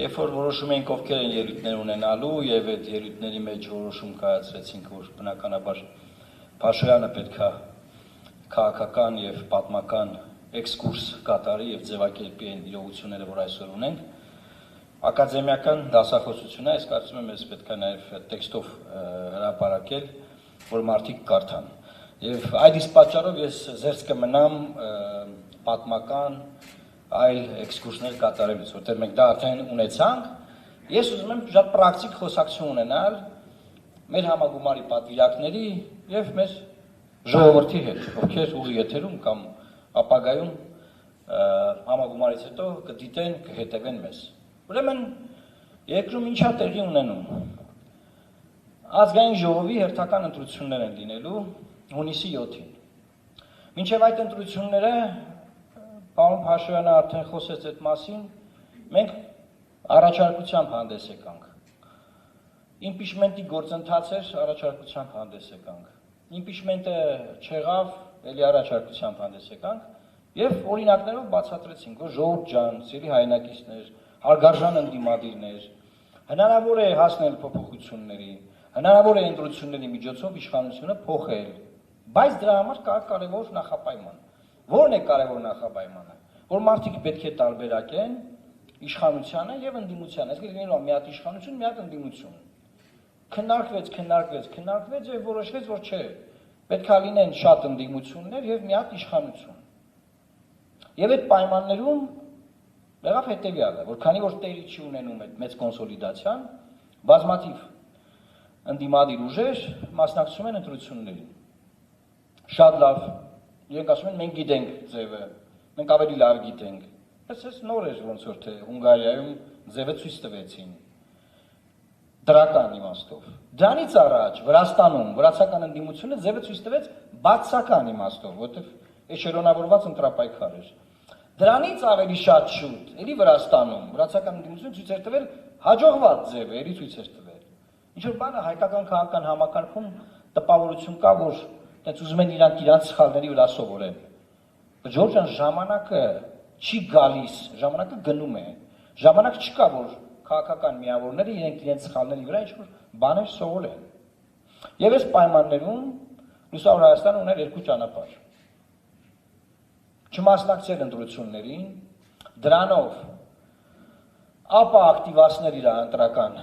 Երբ որ որոշում ենք ովքեր են ելույթներ ունենալու եւ այդ ելույթների մեջ որոշում կայացրեցինք, որ բնականաբար Փաշոյանը պետքա քաղաքական եւ պատմական էքսկուրս կատարի եւ ձևակերպի այն իրողությունները, որ այսօր ունենք, ակադեմիական դասախոսությունը, այս կարծում եմ, ես պետքա նաեւ տեքստով հրապարակել, որ մարդիկ կարդան։ Եվ այդ իսկ պատճառով ես զերծ կմնամ պատմական այլ էքսկուրսներ կատարելուց, որտեղ մենք դա արդեն ունեցանք, ես ուզում եմ շատ պրակտիկ խոսակցություն ունենալ մեր համագումարի պատվիրակների եւ մեր ժողովրդի հետ, ովքեր ուղի եթերում կամ ապագայում համագումարից հետո կդիտեն, կհետևեն մեզ։ Ուրեմն երկրում ինչա տեղի ունենում։ Ազգային ժողովի հերթական ընտրություններ են լինելու հունիսի 7-ին։ Մինչև այդ ընտրությունները Պարոն Փաշոյանը արդեն խոսեց այդ մասին, մենք առաջարկությամբ հանդես եկանք։ Իմպիչմենտի գործընթաց էր, առաջարկությամբ հանդես եկանք։ Իմպիչմենտը չեղավ, էլի առաջարկությամբ հանդես եկանք եւ օրինակներով բացատրեցինք, որ ժողովուրդ ջան, սիրելի հայրենակիցներ, հարգարժան ընդդիմադիրներ, հնարավոր է հասնել փոփոխությունների, հնարավոր է ընտրությունների միջոցով իշխանությունը փոխել, բայց դրա համար կա կարևոր նախապայման։ Որն է կարևոր նախապայմանը, որ մարդիկ պետք է տարբերակեն իշխանությանը եւ ընդդիմությանը, այսինքն լինելու մի հատ իշխանություն, մի հատ ընդդիմություն։ Քննարկվեց եւ որոշվեց, որ չէ, պետքա լինեն շատ ընդդիմություններ եւ մի հատ իշխանություն։ Եվ այդ պայմաններում եղավ հետեւյալը, որ քանի որ տեղի չի ունենում այդ մեծ կոնսոլիդացիան, բազմաթիվ ընդդիմադիր ուժեր մասնակցում են ընտրություններին։ Շատ լավ Իրենք ասում են, մենք գիտենք ձևը, մենք ավելի լավ գիտենք։ Ես նոր էր ոնց որ թե Հունգարիայում ձևը ցույց տվեցին։ Դրական իմաստով։ Դրանից առաջ Վրաստանում վրացական ընդդիմությունը ձևը ցույց տվեց բացական իմաստով, որտեղ էշելոնավորված ընտրապայքար էր։ Դրանից ավելի շատ շուտ, էլի Վրաստանում վրացական ընդդիմությունը ցույց էր տվել հաջողված ձևը, էլի ցույց էր տվել։ Ինչ որ բանը հայկական քաղաքական համակարգում տպավորություն կա, որ Դից ուզում են իրանք սխալների վրա սովորեն։ Ջորջ ջան, ժամանակը չի գալիս, ժամանակը գնում է։ Ժամանակ չկա, որ քաղաքական միավորները իրենց սխալների վրա ինչ-որ բաներ սովորեն։ Եվ այս պայմաններում Լուսավոր Հայաստանը ուներ երկու ճանապարհ։ Չմասնակցել ընտրություններին, դրանով ապա ակտիվացնել իր ընտրական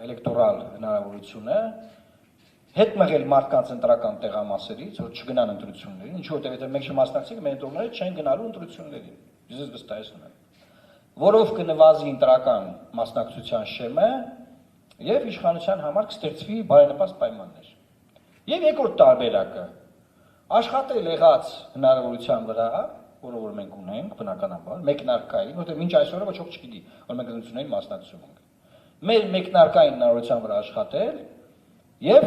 էլեկտորալ հնարավորությունը հետ մղել մարդկանց ընտրական տեղամասերից, որ չգնան ընտրություններին, ինչու որտեղ եթե մենք չմասնակցենք, մեր ընտրողները չեն գնալու ընտրություններին։ Ես վստահեցնում եմ։ Որով կնվազի ընտրական մասնակցության շեմը եւ իշխանության համար կստեղծվի բարենպաստ պայմաններ։ Եվ երկրորդ տարբերակը աշխատել եղած հնարավորության վրա, որը որ մենք ունենք, բնականաբար, մեկնարկային, որտեղ մինչ այսօր ոչ ոք չգիտի, որ մենք ընտրություններին մասնակցում ենք։ Մեր մեկնարկային հնարավորության վրա աշխատել եւ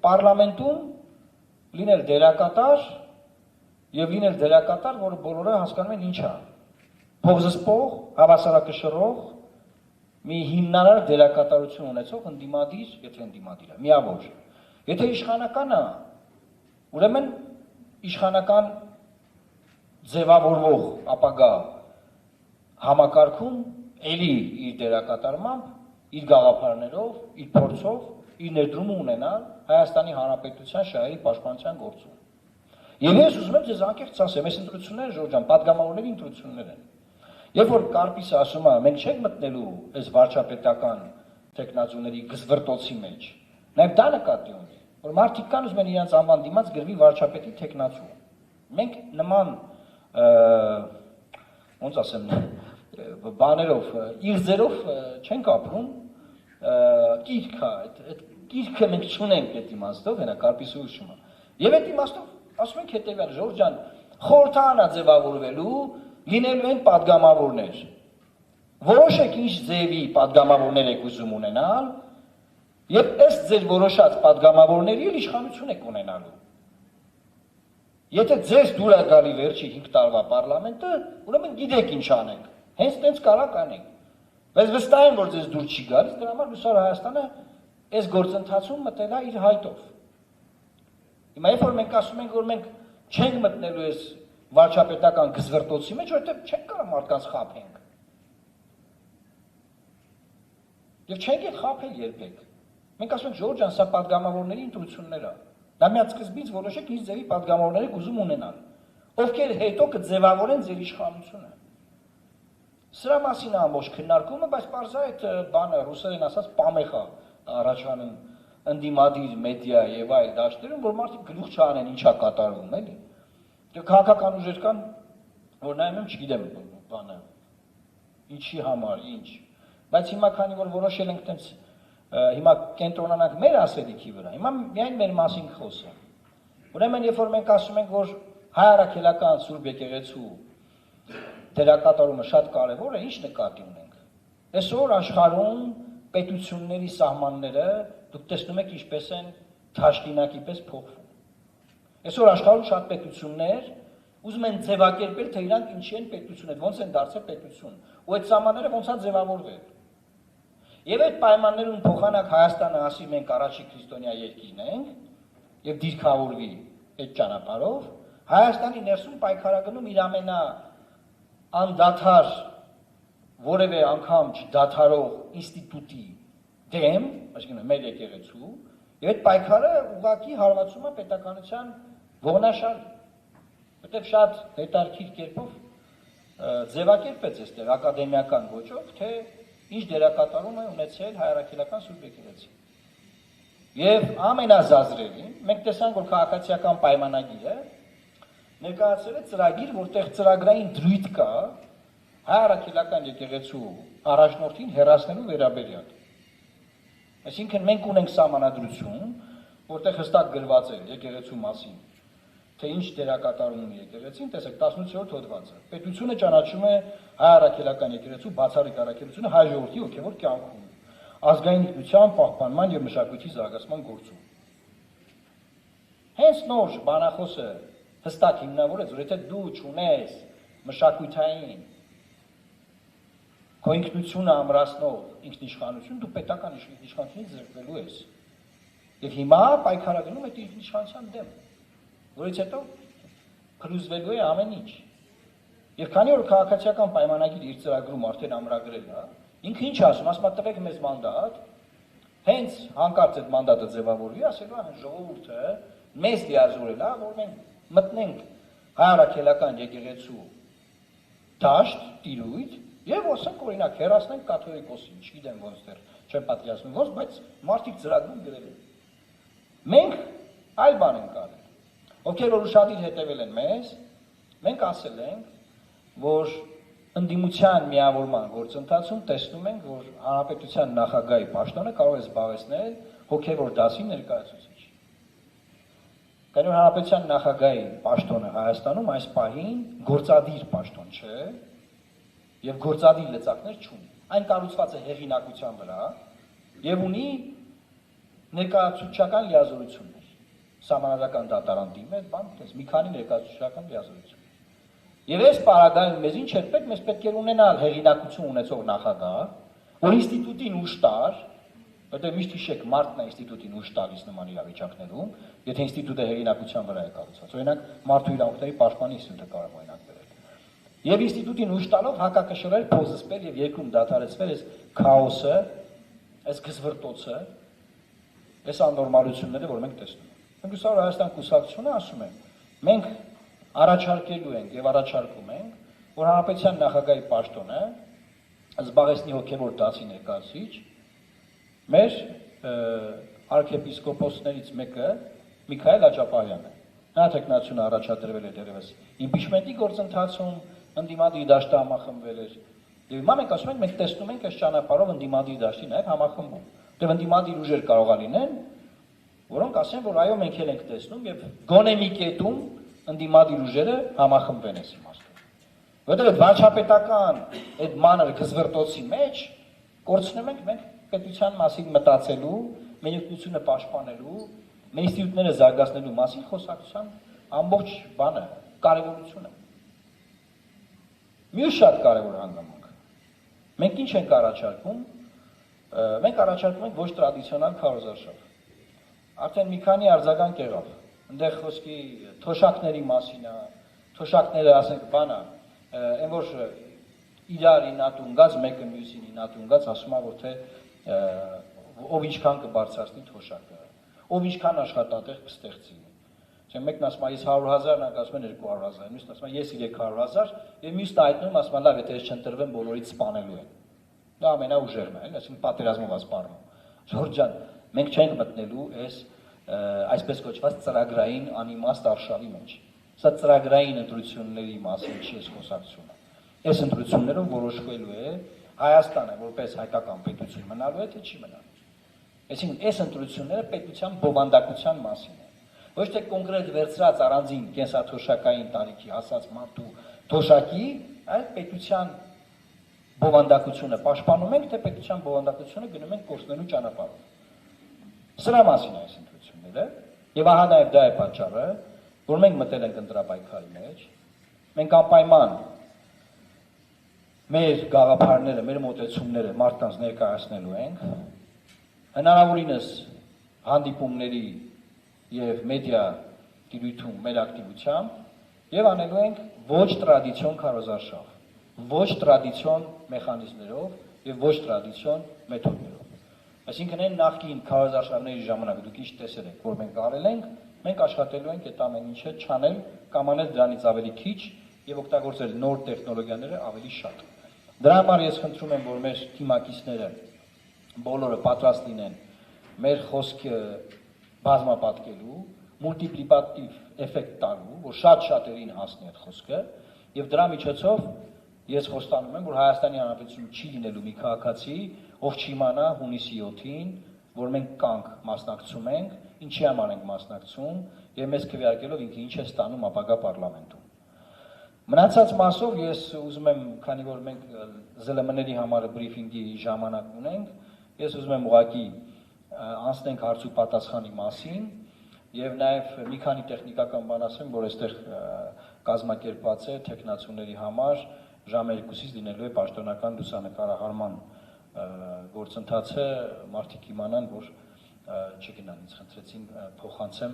Պարլամենտում լինել դերակատար եւ լինել դերակատար, որը բոլորը հասկանում են ինչ է։ Փողզսպող, հավասարակշռող, մի հիմնարար դերակատարություն ունեցող ընդդիմադիր, եթե ընդդիմադիր է, միավոր։ Եթե իշխանականը, ուրեմն իշխանական ձևավորվող ապագա համակարգում էլի իր դերակատարմամբ, իր գաղափարներով, իր փորձով իր ներդրումը ունենալ Հայաստանի Հանրապետության շահերի պաշտպանության գործում։ Եվ ես ուզում եմ ձեզ անկեղծ ասեմ, այս ընտրությունները Ժորժ ջան, падգամավորների ընտրություններ են։ Երբ որ Կարպիսը ասում է, մենք չենք մտնելու այս վարչապետական տեխնացուների գզվրտոցի մեջ, նաև դա նկատի ունի, որ մարդիկ կան ուզում են իրենց անվան դիմաց գրվի վարչապետի տեխնացու։ Մենք նման ոնց ասեմ, բաներով, իղձերով չենք ապրում, կիրքը, այդ կիրքը մենք չունենք այդ իմաստով, հենա Կարպիսը ուշում է։ Եվ այդ իմաստով ասում ենք հետևյալ, Ժորժ ջան, խորհրդանա ձևավորվելու լինելու են падգամավորներ։ Որոշեք ինչ ձևի падգամավորներ եք ուզում ունենալ, եւ ըստ ձեր որոշած падգամավորների էլ իշխանություն եք ունենալու։ Եթե ձեզ դուր է գալի վերջի 5 տարվա պարլամենտը, ուրեմն գիտեք ինչ անենք։ Հենց տենց կարող անենք։ Բայց վստահ եմ, որ ձեզ դուր չի գալիս, դրա համար Լուսավոր Հայաստանը այս գործընթացում մտել է իր հայտով։ Հիմա երբ որ մենք ասում ենք, որ մենք չենք մտնելու այս վարչապետական գզվրտոցի մեջ, որովհետև չենք կարող մարդկանց խաբենք։ Եվ չենք էլ խաբել երբեք։ Մենք ասում ենք Ժորժ ջան, սա падգամավորների ընտրություններ է։ Դա միած սկզբից որոշեք ինչ ձևի падգամավորների կուզում ունենալ, ովքեր հետո կձևավորեն ձեր իշխանությունը։ Սրա մասին է ամբողջ քննարկումը, բայց պարզա այդ բանը ռուսերեն ասած պամեխա առաջանում ընդդիմադիր մեդիա եւ այլ դաշտերում, որ մարդիկ գլուխ չանեն ինչա կատարվում, էլի։ Դե քաղաքական ուժեր կան, որ նայում եմ, չգիտեմ, բանը ինչի համար, ինչ։ Բայց հիմա քանի որ որոշել ենք տենց հիմա կենտրոնանանք մեր ասելիքի վրա, հիմա միայն մեր մասին խոսեմ։ Ուրեմն երբ որ մենք ասում ենք, որ հայ առաքելական Սուրբ եկեղեցու դերակատարումը շատ կարևոր է, ինչ նկատի ունենք։ Այսօր աշխարհում պետությունների սահմանները դուք տեսնում եք ինչպես են թաշկինակի պես փոխվում։ Այսօր աշխարհում շատ պետություններ ուզում են ձևակերպել, թե իրանք ինչի են պետություն, ոնց են դարձել պետություն, ու այդ սահմանները ոնց են ձևավորվել։ Եվ այդ պայմաններում փոխանակ Հայաստանը ասի մենք առաջի քրիստոնյա երկիրն ենք եւ դիրքավորվի այդ ճանապարհով, Հայաստանի ներսում պայքարագնում իր ամենա անդադար որևէ անգամ չդադարող ինստիտուտի դեմ, այսինքն մեր եկեղեցու, եւ այդ պայքարը ուղղակի հարվածում է պետականության ողնաշարի։ Որտեղ շատ հետարքիր կերպով ձևակերպեց այստեղ ակադեմիական ոճով, թե ինչ դերակատարում է ունեցել հայ առաքելական Սուրբ եկեղեցին։ Եվ ամենազազրելին, մենք տեսանք, որ քաղաքացիական պայմանագիրը ներկայացել է ծրագիր, որտեղ ծրագրային դրույթ կա հայ առաքելական եկեղեցու առաջնորդին հեռացնելու վերաբերյալ։ Այսինքն մենք ունենք սահմանադրություն, որտեղ հստակ գրված է եկեղեցու մասին, թե ինչ դերակատարում ունի եկեղեցին, տեսեք 18-րդ հոդվածը։ Պետությունը ճանաչում է հայ առաքելական եկեղեցու բացառիկ առաքելությունը հայ ժողովրդի հոգևոր կյանքում, ազգային ինքնության պահպանման եւ մշակույթի զարգացման գործում։ Հենց նոր բանախոսը հստակ հիմնավորեց, որ եթե դու չունես մշակութային քո ինքնությունը ամրացնող ինքնիշխանություն, դու պետական ինքնիշխանությունից զրկվելու ես։ Եվ հիմա պայքարագնում այդ ինքնիշխանության դեմ, որից հետո փլուզվելու է ամեն ինչ։ Եվ քանի որ քաղաքացիական պայմանագիր իր ծրագրում արդեն ամրագրել է, ինքը ինչ ասում, ասում է տվեք մեզ մանդատ, հենց հանկարծ այդ մանդատը ձևավորվի, ասելու է ժողովուրդը մեզ լիազորել է, որ մենք մտնենք հայ առաքելական եկեղեցու դաշտ, տիրույթ եւ ասենք օրինակ հեռացնենք կաթողիկոսին, չգիտեմ ոնց դեռ չեմ պատկերացնում ոնց, բայց մարդիկ ծրագրում գրել են։ Մենք այլ բան ենք արել։ Ովքեր որ ուշադիր հետևել են մեզ, մենք ասել ենք, որ ընդդիմության միավորման գործընթացում տեսնում ենք, որ հանրապետության նախագահի պաշտոնը կարող է զբաղեցնել հոգևոր դասի ներկայացուցիչ։ Քանի որ հանրապետության նախագահի պաշտոնը Հայաստանում այս պահին գործադիր պաշտոն չէ եւ գործադիր լծակներ չունի։ Այն կառուցված է հեղինակության վրա եւ ունի ներկայացուցչական լիազորություններ։ Սահմանադրական դատարան դիմել, բան, տես մի քանի ներկայացուցչական լիազորություն։ Եվ այս պարագայում մեզ ինչ էր պետք, մեզ պետք էր ունենալ հեղինակություն ունեցող նախագահ, որ ինստիտուտին ուժ տար, որտեղ միշտ հիշեք մարդն է ինստիտուտին ուժ տալիս նման իրավիճակներում, եթե ինստիտուտը հեղինակության վրա է կառուցված։ Օրինակ մարդու իրավունքների պաշտպանի ինստիտուտը կարող է օրինակ բերել։ Եվ ինստիտուտին ուժ տալով հակակշռել, փոխզսպել եւ երկրում դադարեցվել այս քաոսը, այս գզվրտոցը, այս աննորմալությունները, որ մենք տեսնում ենք։ Մենք ուսավոր Հայաստան կուսակցությունը ասում ենք, մենք առաջարկելու ենք եւ առաջարկում ենք, որ հանրապետության նախագահի պաշտոնը զբաղեցնի հոգևոր դասի ներկայացուցիչ մեր արքեպիսկոպոսներից մեկը Միքայել Աճապարյանը։ Նա թեկնածությունը առաջադրվել է դերևս իմպիչմենտի գործընթացում, ընդդիմադիր դաշտը համախմբվել էր։ Եվ հիմա մենք ասում ենք, մենք տեսնում ենք այս ճանապարհով ընդդիմադիր դաշտի նաև համախմբում։ Դե ընդդիմադիր ուժեր կարող է լինեն, որոնք ասեն, որ այո, մենք էլ ենք տեսնում եւ գոնե մի կետում ընդդիմադիր ուժերը համախմբվեն այս իմաստով։ Որտեղ այդ վարչապետական այդ մանր գզվրտոցի մեջ կորցնում ենք մենք պետության մասին մտածելու, մեր ինքնությունը պաշտպանելու, մեր ինստիտուտները զարգացնելու մասին խոսակցության ամբողջ բանը, կարևորությունը։ Մյուս շատ կարևոր հանգամանք։ Մենք ինչ ենք առաջարկում։ Մենք առաջարկում ենք ոչ տրադիցիոնալ քարոզարշավ։ Արդեն մի քանի արձագանք եղավ։ Այնտեղ խոսքի թոշակների մասին է, թոշակները ասենք բանա, այն որ իրար ինատունգած, մեկը մյուսին ինատունգած ասում է, որ թե ով ինչքան կբարձրացնի թոշակը, ով ինչքան աշխատատեղ կստեղծի։ Մեկն ասում է ես 100,000, նրանք ասում են 200,000, մյուսն ասում է ես 300,000, եւ մյուսն այդնում ասում է լավ, եթե ես չընտրվեմ, բոլորից սպանելու են։ Դա ամենաուժեղն է, այսինքն պատերազմով է սպառնում։ Ժորժ ջան, մենք չենք մտնելու այս այսպես կոչված ծրագրային անիմաստ արշավի մեջ։ Սա ծրագրային ընտրությունների մասին չի խոսակցությունը։ Այս ընտրություններով որոշվելու է Հայաստանը որպես հայկական պետություն մնալու է թե չի մնալու։ Այսինքն այս ընտրությունները պետության բովանդակության մասին են։ Ոչ թե կոնկրետ վերծրած առանձին կենսաթոշակային տարիքի հասած մարդու թոշակի, այլ պետության բովանդակությունը պաշտպանում ենք, թե պետության բովանդակությունը գնում ենք կորցնելու ճանապարհով։ Սրա մասին է այս ընտրությունները, եւ ահա նաեւ դա է պատճառը, որ մենք մտել ենք ընտրապայքարի մեջ, մենք անպայման մեր գաղափարները, մեր մոտեցումները մարդկանց ներկայացնելու ենք, հնարավորինս հանդիպումների եւ մեդիա դիրույթում մեր ակտիվությամբ եւ անելու ենք ոչ տրադիցիոն քարոզարշավ, ոչ տրադիցիոն մեխանիզմներով եւ ոչ տրադիցիոն մեթոդներով։ Այսինքն այն նախկին քարոզարշավների ժամանակ դուք ինչ տեսել եք, որ մենք արել ենք, մենք աշխատելու ենք այդ ամեն ինչը չանել կամ անել դրանից ավելի քիչ եւ օգտագործել նոր տեխնոլոգիաները ավելի շատ։ Դրա համար ես խնդրում եմ, որ մեր թիմակիցները բոլորը պատրաստ լինեն մեր խոսքը բազմապատկելու, մուլտիպլիկատիվ էֆեկտ տալու, որ շատ շատերին հասնի այդ խոսքը, եւ դրա միջոցով ես խոստանում եմ, որ Հայաստանի Հանրապետություն չի լինելու մի քաղաքացի, ով չիմանա հունիսի 7-ին, որ մենք կանք մասնակցում ենք, ինչի համար ենք մասնակցում, եւ մեզ քվեարկելով ինքը ինչ է ստանում ապագա պարլամենտում։ Մնացած մասով ես ուզում եմ, քանի որ մենք ԶԼՄ-ների համար բրիֆինգի ժամանակ ունենք, ես ուզում եմ ուղղակի անցնենք հարց ու պատասխանի մասին եւ նաեւ մի քանի տեխնիկական բան ասեմ, որ այստեղ կազմակերպված է տեխնացուների համար ժամը 2-ից լինելու է պաշտոնական լուսանկարահարման գործընթացը, մարդիկ իմանան, որ չգնան, ինձ խնդրեցին փոխանցեմ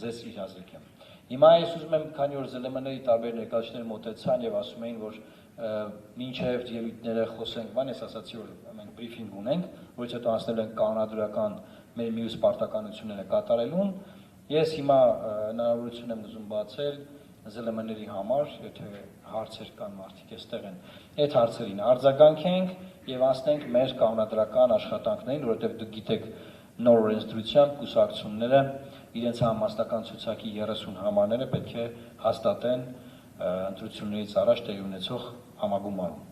ձեզ իրազեկեմ։ Հիմա ես ուզում եմ, քանի որ ԶԼՄ-ների տարբեր ներկայացուցիչներ մոտեցան եւ ասում էին, որ մինչև ելույթները խոսենք, բան ես ասացի, որ մենք բրիֆինգ ունենք, որից հետո անցնել ենք կանոնադրական մեր մյուս պարտականությունները կատարելուն։ Ես հիմա հնարավորություն եմ ուզում բացել ԶԼՄ-ների համար, եթե հարցեր կան, մարդիկ էստեղ են, այդ հարցերին արձագանքենք եւ անցնենք մեր կանոնադրական աշխատանքներին, որովհետեւ դուք գիտեք նոր օրենսդրությամբ կուսակցությունները իրենց համաստական ցուցակի 30 համարները պետք է հաստատեն ընտրություններից առաջ տեղի ունեցող համագումարում։